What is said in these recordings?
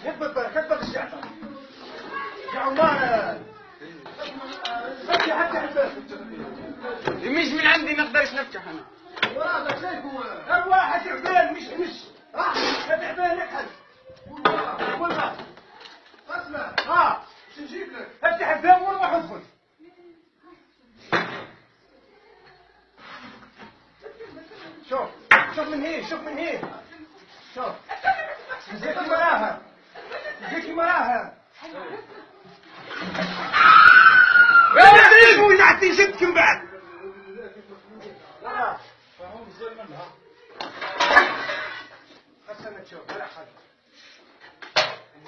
كبر الشعب يا عمار. فتح مش من عندي نقدرش نفتح انا. وراه شايف هو واحد تعبان مش تعبان نكحل. والله اسمع شو نجيب لك؟ افتح الباب وروح ادخل. شوف من هي شوف زيكي مراها يا وجعتني شدكم بعد. لا فهم زي منها خلنا نشوف ولا حاجه.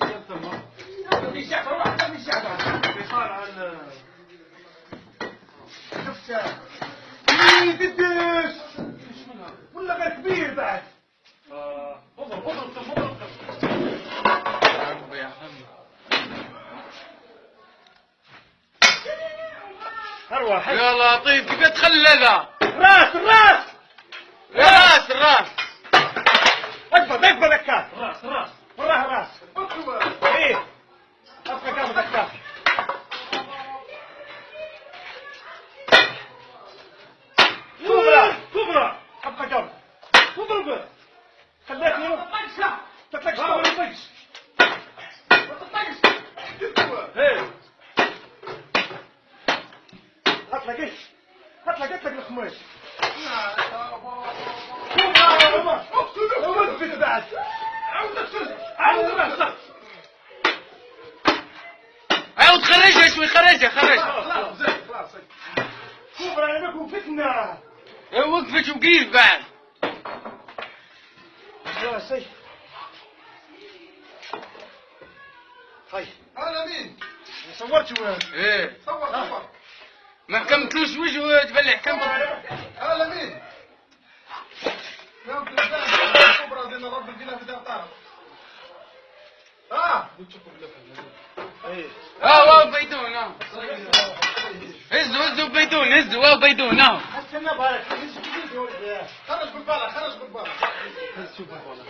نزلت الشعب روح خلي الشعب بيصار على شفت قديش ولا غير كبير بعد. اضرب يا حمد اروح يا لطيف كيف تخلى راس الراس اكبر دكات راس ايه ابقى كم دكات كبرى ابقى كم اضرب خليتني تطلقش ما تطلقش ايه هتلاقيت لك الخميس. وقفت بعد عاود خرجها شوي خرجها خلاص كبرى انا وقفتنا وقفت وقيف بعد. يا سي هاي هلا مين؟ صورت وين؟ ايه صور ما كمتلوش وجهه تبلع كم. هلا مين؟ يوم تلفان كبرى زي رب الجنة في دار ايه واو بيدون هزوا بيدون واو بيدون استنى بالك خرج بالبالة شوف البالة